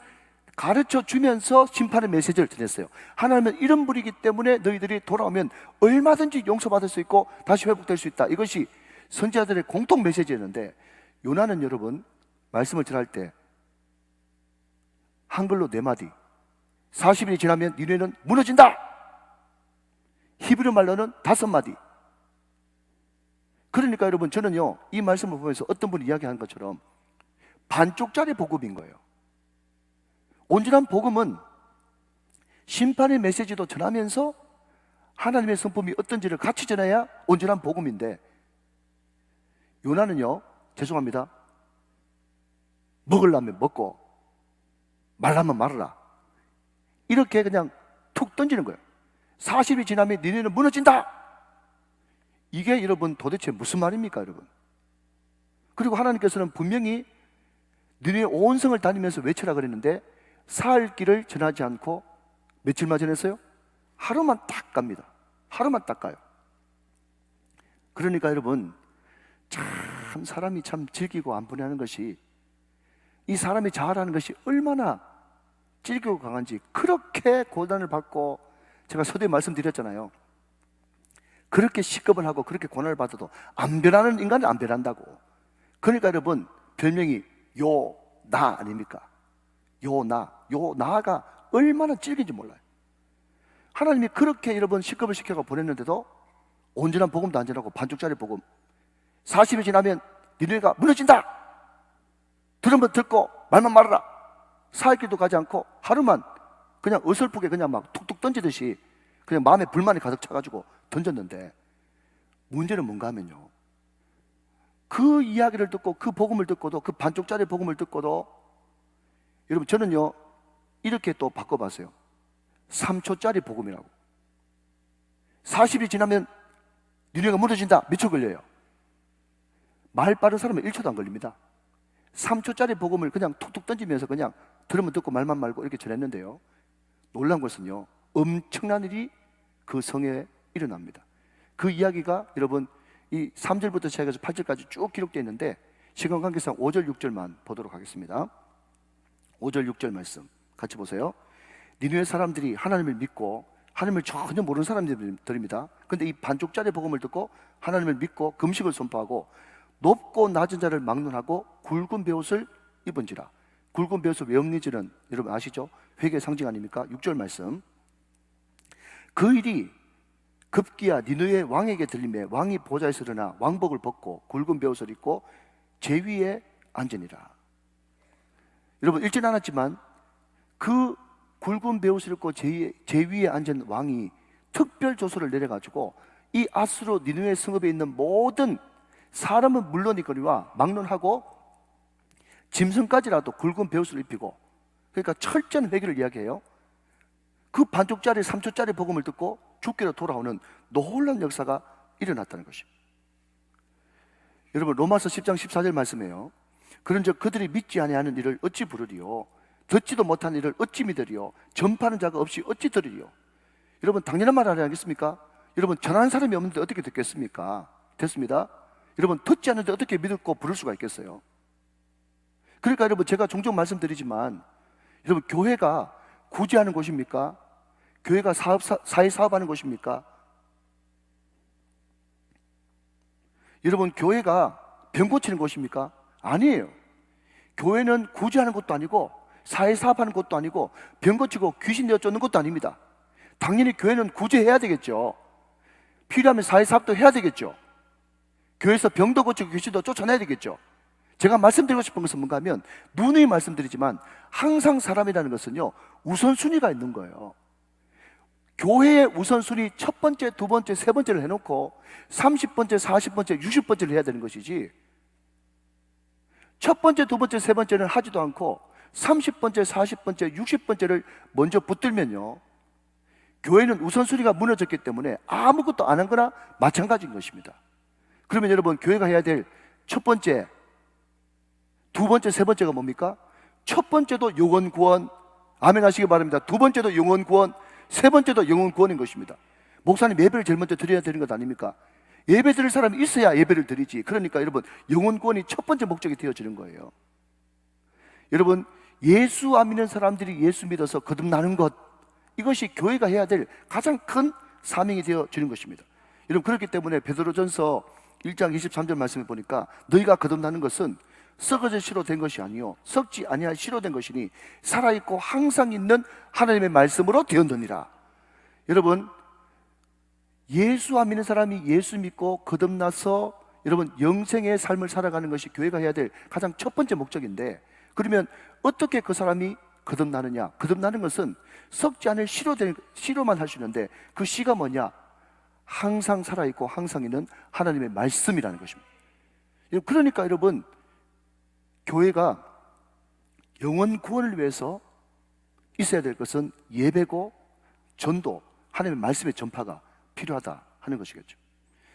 가르쳐 주면서 심판의 메시지를 전했어요. 하나님은 이런 분이기 때문에 너희들이 돌아오면 얼마든지 용서받을 수 있고 다시 회복될 수 있다. 이것이 선지자들의 공통 메시지였는데, 요나는 여러분 말씀을 전할 때 한글로 4마디, 40일이 지나면 니네는 무너진다. 히브리 말로는 5마디. 그러니까 여러분, 저는요 이 말씀을 보면서 어떤 분이 이야기한 것처럼 반쪽짜리 복음인 거예요. 온전한 복음은 심판의 메시지도 전하면서 하나님의 성품이 어떤지를 같이 전해야 온전한 복음인데, 요나는요, 죄송합니다, 먹으려면 먹고 말라면 말아라, 이렇게 그냥 툭 던지는 거예요. 40이 지나면 니네는 무너진다. 이게 여러분 도대체 무슨 말입니까, 여러분? 그리고 하나님께서는 분명히 니네 온 성을 다니면서 외치라 그랬는데 사흘 길을 전하지 않고 며칠만 전했어요? 하루만 딱 갑니다. 하루만 딱 가요. 그러니까 여러분, 참 사람이 참 즐기고 안 분해하는 것이, 이 사람이 잘하는 것이 얼마나 질기고 강한지, 그렇게 고난을 받고, 제가 서두에 말씀드렸잖아요, 그렇게 시급을 하고 그렇게 고난을 받아도 안 변하는 인간은 안 변한다고. 그러니까 여러분, 별명이 요나 아닙니까? 요나가 얼마나 질긴지 몰라요. 하나님이 그렇게 여러분 시급을 시켜서 보냈는데도 온전한 복음도 안 전하고 반쪽짜리 복음, 40이 지나면 니네가 무너진다. 들으면 듣고 말만 말아라. 사흘길도 가지 않고 하루만 그냥 어설프게 그냥 막 툭툭 던지듯이 그냥 마음에 불만이 가득 차가지고 던졌는데, 문제는 뭔가 하면요, 그 이야기를 듣고 그 복음을 듣고도, 그 반쪽짜리 복음을 듣고도, 여러분 저는요 이렇게 또 바꿔봤어요. 3초짜리 복음이라고. 40이 지나면 니네가 무너진다. 몇 초 걸려요? 말 빠른 사람은 1초도 안 걸립니다. 3초짜리 복음을 그냥 툭툭 던지면서 그냥 들으면 듣고 말만 말고 이렇게 전했는데요, 놀란 것은요, 엄청난 일이 그 성에 일어납니다. 그 이야기가 여러분 이 3절부터 시작해서 8절까지 쭉 기록되어 있는데, 시간 관계상 5절 6절만 보도록 하겠습니다. 5절 6절 말씀 같이 보세요. 니느웨 사람들이 하나님을 믿고, 하나님을 전혀 모르는 사람들입니다. 그런데 이 반쪽짜리 복음을 듣고 하나님을 믿고 금식을 선포하고 높고 낮은 자를 막론하고 굵은 베옷을 입은지라. 굵은 베옷을 왜 입는지는 여러분 아시죠? 회개의 상징 아닙니까? 6절 말씀. 그 일이 급기야 니느웨 왕에게 들림에 왕이 보좌에서 일어나 왕복을 벗고 굵은 베옷을 입고 제 위에 앉으니라. 여러분 읽진 않았지만 그 굵은 베옷을 입고 제 위에 앉은 왕이 특별 조서를 내려가지고 이 아수르 니느웨 성읍에 있는 모든 사람은 물론이거니와 막론하고 짐승까지라도 굵은 베옷을 입히고, 그러니까 철저한 회개를 이야기해요. 그 반쪽짜리 3초짜리 복음을 듣고 죽기로 돌아오는 놀라운 역사가 일어났다는 것입니다. 여러분 로마서 10장 14절 말씀이에요. 그런즉 그들이 믿지 아니하는 일을 어찌 부르리요? 듣지도 못한 일을 어찌 믿으리요? 전파하는 자가 없이 어찌 들으리요? 여러분 당연한 말 아니겠습니까? 여러분 전하는 사람이 없는데 어떻게 듣겠습니까? 됐습니다. 여러분 듣지 않는데 어떻게 믿고 부를 수가 있겠어요? 그러니까 여러분 제가 종종 말씀드리지만, 여러분 교회가 구제하는 곳입니까? 교회가 사회 사업하는 곳입니까? 여러분 교회가 병 고치는 곳입니까? 아니에요. 교회는 구제하는 것도 아니고 사회 사업하는 것도 아니고 병 고치고 귀신 내어 쫓는 것도 아닙니다. 당연히 교회는 구제해야 되겠죠. 필요하면 사회 사업도 해야 되겠죠. 교회에서 병도 고치고 귀신도 쫓아내야 되겠죠. 제가 말씀드리고 싶은 것은 뭔가 하면, 누누이 말씀드리지만 항상 사람이라는 것은요 우선순위가 있는 거예요. 교회의 우선순위 첫 번째, 두 번째, 세 번째를 해놓고 30번째, 40번째, 60번째를 해야 되는 것이지, 첫 번째, 두 번째, 세 번째는 하지도 않고 30번째, 40번째, 60번째를 먼저 붙들면요, 교회는 우선순위가 무너졌기 때문에 아무것도 안 한 거나 마찬가지인 것입니다. 그러면 여러분, 교회가 해야 될 첫 번째, 두 번째, 세 번째가 뭡니까? 첫 번째도 영혼 구원, 아멘 하시기 바랍니다. 두 번째도 영혼 구원, 세 번째도 영혼 구원인 것입니다. 목사님, 예배를 제일 먼저 드려야 되는 것 아닙니까? 예배 드릴 사람이 있어야 예배를 드리지. 그러니까 여러분, 영혼 구원이 첫 번째 목적이 되어지는 거예요. 여러분, 예수 안 믿는 사람들이 예수 믿어서 거듭나는 것, 이것이 교회가 해야 될 가장 큰 사명이 되어지는 것입니다. 여러분, 그렇기 때문에 베드로전서 1장 23절 말씀을 보니까 너희가 거듭나는 것은 썩어져 씨로 된 것이 아니요 썩지 아니할 씨로 된 것이니 살아있고 항상 있는 하나님의 말씀으로 되었느니라. 여러분, 예수 안 믿는 사람이 예수 믿고 거듭나서 여러분 영생의 삶을 살아가는 것이 교회가 해야 될 가장 첫 번째 목적인데, 그러면 어떻게 그 사람이 거듭나느냐? 거듭나는 것은 썩지 않을 씨로만 할 수 있는데, 그 씨가 뭐냐? 항상 살아있고 항상 있는 하나님의 말씀이라는 것입니다. 그러니까 여러분, 교회가 영혼 구원을 위해서 있어야 될 것은 예배고 전도, 하나님의 말씀의 전파가 필요하다 하는 것이겠죠.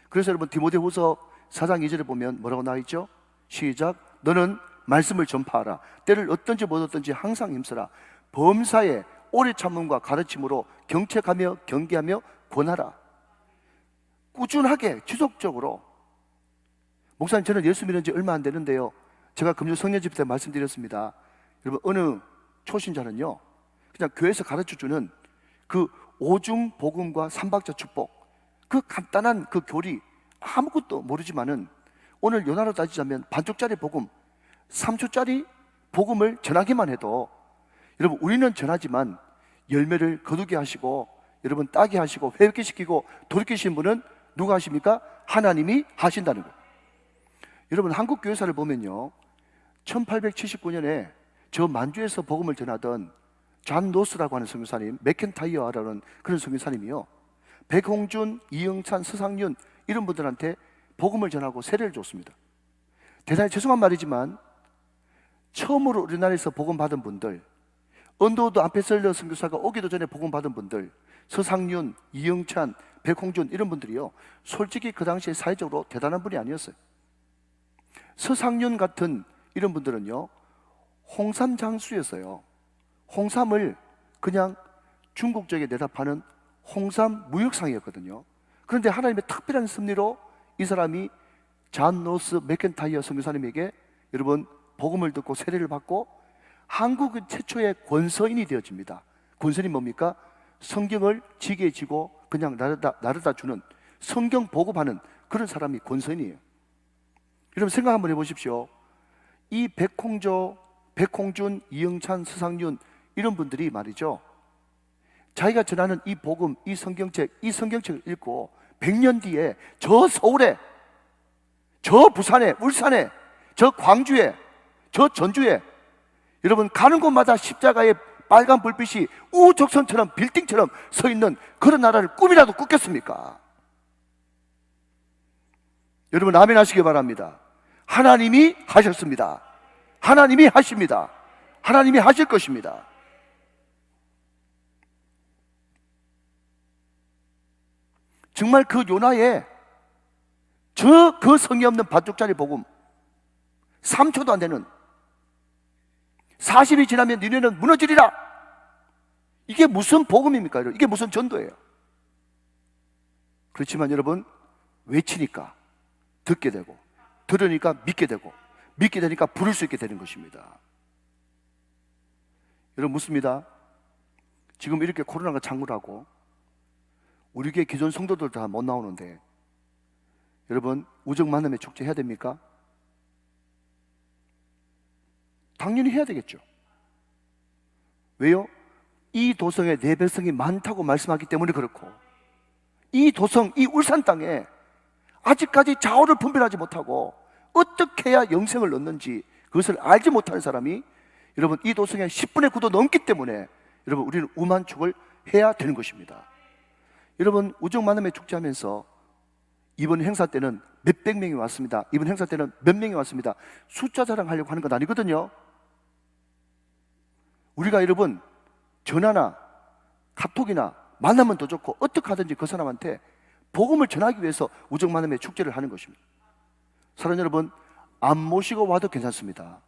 그래서 여러분, 디모데후서 4장 2절에 보면 뭐라고 나와 있죠? 시작. 너는 말씀을 전파하라. 때를 어떤지 못 어떤지 항상 힘쓰라. 범사에 오래 참음과 가르침으로 경책하며 경계하며 권하라. 꾸준하게 지속적으로. 목사님, 저는 예수 믿은 지 얼마 안 되는데요, 제가 금요 성년집회 때 말씀드렸습니다. 여러분, 어느 초신자는요, 그냥 교회에서 가르쳐주는 그 오중 복음과 삼박자 축복, 그 간단한 그 교리 아무것도 모르지만은 오늘 연화로 따지자면 반쪽짜리 복음, 3초짜리 복음을 전하기만 해도, 여러분, 우리는 전하지만 열매를 거두게 하시고 여러분 따게 하시고 회개시키고 돌이키신 분은 누가 하십니까? 하나님이 하신다는 거예요. 여러분, 한국 교회사를 보면요, 1879년에 저 만주에서 복음을 전하던 존 노스라고 하는 선교사님, 맥켄타이어라는 그런 선교사님이요, 백홍준, 이영찬, 서상윤 이런 분들한테 복음을 전하고 세례를 줬습니다. 대단히 죄송한 말이지만 처음으로 우리나라에서 복음 받은 분들, 언더우드 암페셀러 선교사가 오기도 전에 복음 받은 분들, 서상윤, 이영찬, 백홍준 이런 분들이요, 솔직히 그 당시에 사회적으로 대단한 분이 아니었어요. 서상윤 같은 이런 분들은요, 홍삼 장수였어요. 홍삼을 그냥 중국 쪽에 내다 파는 홍삼 무역상이었거든요. 그런데 하나님의 특별한 섭리로 이 사람이 존 노스 맥켄타이어 선교사님에게 여러분 복음을 듣고 세례를 받고 한국 최초의 권서인이 되어집니다. 권서인이 뭡니까? 성경을 지게 지고 그냥 나르다 주는, 성경 보급하는 그런 사람이 권서인이에요. 여러분, 생각 한번 해보십시오. 이 백홍준, 이영찬, 서상윤 이런 분들이 말이죠, 자기가 전하는 이 복음, 이 성경책을 읽고 100년 뒤에 저 서울에, 저 부산에, 울산에, 저 광주에, 저 전주에, 여러분 가는 곳마다 십자가의 빨간 불빛이 우적선처럼 빌딩처럼 서 있는 그런 나라를 꿈이라도 꾸겠습니까? 여러분, 아멘 하시기 바랍니다. 하나님이 하셨습니다. 하나님이 하십니다. 하나님이 하실 것입니다. 정말 그 요나의 그 성의 없는 반쪽짜리 복음, 3초도 안 되는, 40이 지나면 니네는 무너지리라, 이게 무슨 복음입니까? 이게 무슨 전도예요? 그렇지만 여러분, 외치니까 듣게 되고, 들으니까 믿게 되고, 믿게 되니까 부를 수 있게 되는 것입니다. 여러분, 묻습니다. 지금 이렇게 코로나가 창궐하고 우리 교회 기존 성도들 다 못 나오는데 여러분, 우정 만남의 축제 해야 됩니까? 당연히 해야 되겠죠. 왜요? 이 도성에 내 백성이 많다고 말씀하기 때문에 그렇고, 이 도성, 이 울산 땅에 아직까지 좌우를 분별하지 못하고 어떻게 해야 영생을 얻는지 그것을 알지 못하는 사람이 여러분 이 도성의 10분의 9도 넘기 때문에 여러분 우리는 우만축을 해야 되는 것입니다. 여러분, 우정 만남의 축제하면서 이번 행사 때는 몇백 명이 왔습니다, 이번 행사 때는 몇 명이 왔습니다, 숫자 자랑하려고 하는 건 아니거든요. 우리가 여러분 전화나 카톡이나 만나면 더 좋고 어떻게 하든지 그 사람한테 복음을 전하기 위해서 우정 만남의 축제를 하는 것입니다. 사랑하는 여러분, 안 모시고 와도 괜찮습니다.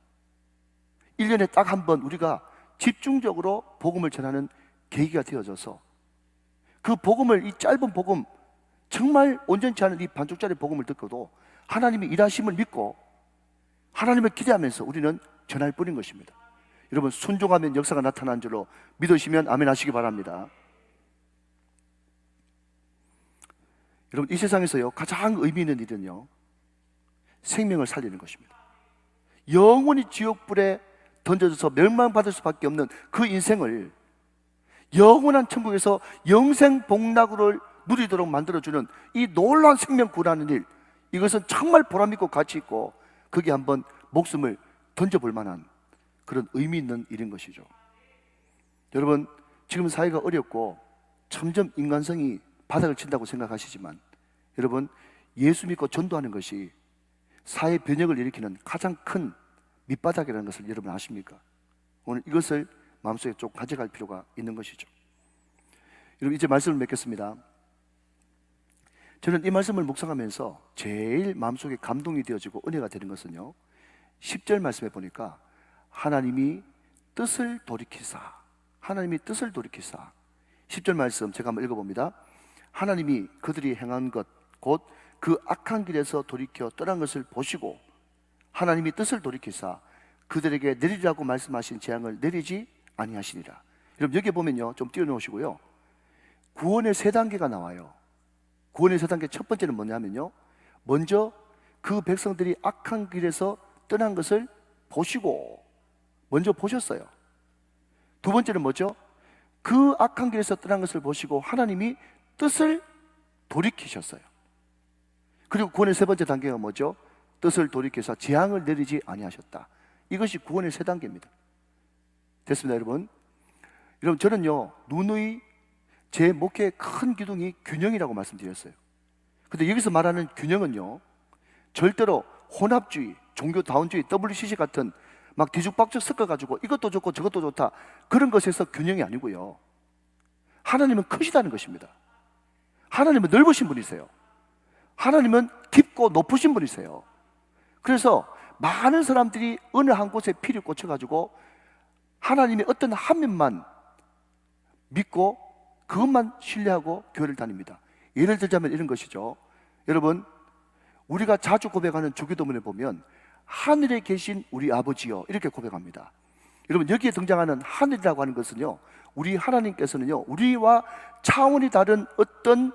1년에 딱 한 번 우리가 집중적으로 복음을 전하는 계기가 되어져서 그 복음을, 이 짧은 복음, 정말 온전치 않은 이 반쪽짜리 복음을 듣고도 하나님의 일하심을 믿고 하나님을 기대하면서 우리는 전할 뿐인 것입니다. 여러분, 순종하면 역사가 나타나는 줄로 믿으시면 아멘 하시기 바랍니다. 여러분, 이 세상에서요 가장 의미 있는 일은요 생명을 살리는 것입니다. 영원히 지옥불에 던져져서 멸망받을 수밖에 없는 그 인생을 영원한 천국에서 영생 복락을 누리도록 만들어주는 이 놀라운 생명 구원하는 일, 이것은 정말 보람있고 가치있고 거기에 한번 목숨을 던져볼 만한 그런 의미 있는 일인 것이죠. 여러분, 지금 사회가 어렵고 점점 인간성이 바닥을 친다고 생각하시지만 여러분, 예수 믿고 전도하는 것이 사회 변혁을 일으키는 가장 큰 밑바닥이라는 것을 여러분 아십니까? 오늘 이것을 마음속에 좀 가져갈 필요가 있는 것이죠. 여러분, 이제 말씀을 맺겠습니다. 저는 이 말씀을 묵상하면서 제일 마음속에 감동이 되어지고 은혜가 되는 것은요 10절 말씀에 보니까 하나님이 뜻을 돌이키사, 하나님이 뜻을 돌이키사. 10절 말씀 제가 한번 읽어봅니다. 하나님이 그들이 행한 것 곧 그 악한 길에서 돌이켜 떠난 것을 보시고 하나님이 뜻을 돌이키사 그들에게 내리라고 말씀하신 재앙을 내리지 아니하시니라. 여러분, 여기 보면요 좀 띄워놓으시고요, 구원의 세 단계가 나와요. 구원의 세 단계 첫 번째는 뭐냐면요, 먼저 그 백성들이 악한 길에서 떠난 것을 보시고, 먼저 보셨어요. 두 번째는 뭐죠? 그 악한 길에서 떠난 것을 보시고 하나님이 뜻을 돌이키셨어요. 그리고 구원의 세 번째 단계가 뭐죠? 뜻을 돌이켜서 재앙을 내리지 아니하셨다. 이것이 구원의 세 단계입니다. 됐습니다, 여러분? 여러분, 저는요 누누이 제 목회의 큰 기둥이 균형이라고 말씀드렸어요. 근데 여기서 말하는 균형은요 절대로 혼합주의, 종교다운주의, WCC 같은 막 뒤죽박죽 섞어가지고 이것도 좋고 저것도 좋다 그런 것에서 균형이 아니고요, 하나님은 크시다는 것입니다. 하나님은 넓으신 분이세요. 하나님은 깊고 높으신 분이세요. 그래서 많은 사람들이 어느 한 곳에 피를 꽂혀가지고 하나님의 어떤 한 면만 믿고 그것만 신뢰하고 교회를 다닙니다. 예를 들자면 이런 것이죠. 여러분, 우리가 자주 고백하는 주기도문에 보면 하늘에 계신 우리 아버지요 이렇게 고백합니다. 여러분, 여기에 등장하는 하늘이라고 하는 것은요 우리 하나님께서는요 우리와 차원이 다른 어떤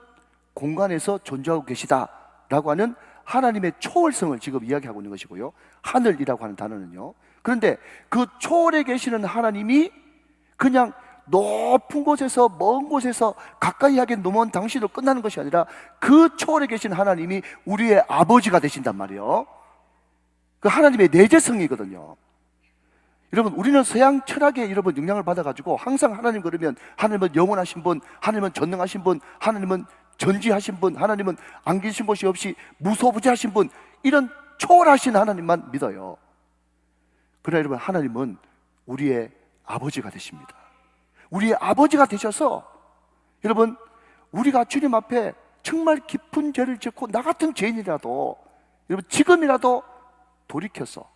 공간에서 존재하고 계시다라고 하는 하나님의 초월성을 지금 이야기하고 있는 것이고요, 하늘이라고 하는 단어는요. 그런데 그 초월에 계시는 하나님이 그냥 높은 곳에서 먼 곳에서 가까이 하기엔 너무 먼 당신으로 끝나는 것이 아니라 그 초월에 계신 하나님이 우리의 아버지가 되신단 말이에요. 그 하나님의 내재성이거든요. 여러분, 우리는 서양 철학에 여러분 영향을 받아가지고 항상 하나님 그러면 하나님은 영원하신 분, 하나님은 전능하신 분, 하나님은 전지하신 분, 하나님은 안 계신 곳이 없이 무소부지하신 분, 이런 초월하신 하나님만 믿어요. 그러나 여러분, 하나님은 우리의 아버지가 되십니다. 우리의 아버지가 되셔서 여러분, 우리가 주님 앞에 정말 깊은 죄를 짓고 나 같은 죄인이라도 여러분 지금이라도 돌이켜서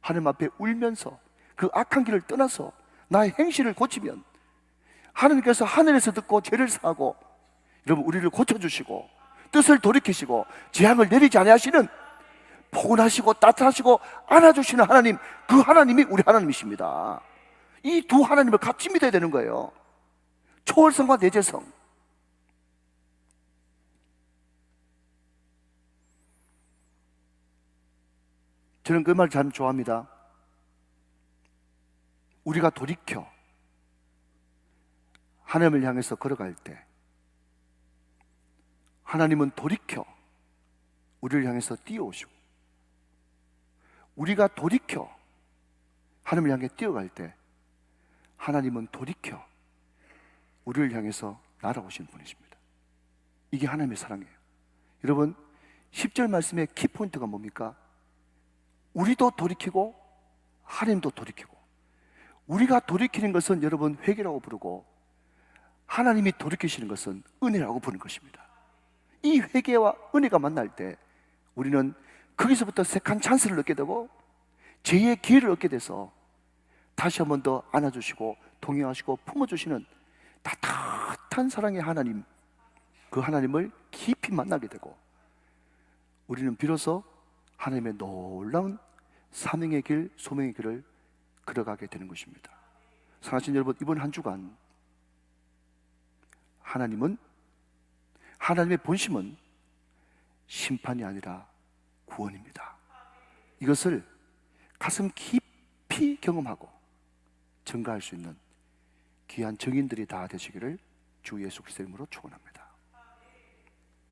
하나님 앞에 울면서 그 악한 길을 떠나서 나의 행실을 고치면 하나님께서 하늘에서 듣고 죄를 사하고 여러분 우리를 고쳐주시고 뜻을 돌이키시고 재앙을 내리지 아니하시는 포근하시고 따뜻하시고 안아주시는 하나님, 그 하나님이 우리 하나님이십니다. 이 두 하나님을 같이 믿어야 되는 거예요. 초월성과 내재성. 저는 그 말 참 좋아합니다. 우리가 돌이켜 하나님을 향해서 걸어갈 때 하나님은 돌이켜 우리를 향해서 뛰어오시고, 우리가 돌이켜 하나님을 향해 뛰어갈 때 하나님은 돌이켜 우리를 향해서 날아오신 분이십니다. 이게 하나님의 사랑이에요. 여러분, 10절 말씀의 키포인트가 뭡니까? 우리도 돌이키고 하나님도 돌이키고 우리가 돌이키는 것은 여러분 회개라고 부르고, 하나님이 돌이키시는 것은 은혜라고 부르는 것입니다. 이 회개와 은혜가 만날 때 우리는 거기서부터 세컨 찬스를 얻게 되고 죄의 기회를 얻게 돼서 다시 한 번 더 안아주시고 동행하시고 품어주시는 따뜻한 사랑의 하나님, 그 하나님을 깊이 만나게 되고 우리는 비로소 하나님의 놀라운 사명의 길, 소명의 길을 걸어가게 되는 것입니다. 사랑하신 여러분, 이번 한 주간 하나님의 본심은 심판이 아니라 구원입니다. 이것을 가슴 깊이 경험하고 증가할 수 있는 귀한 증인들이 다 되시기를 주 예수 그리스도의 이름으로 축원합니다.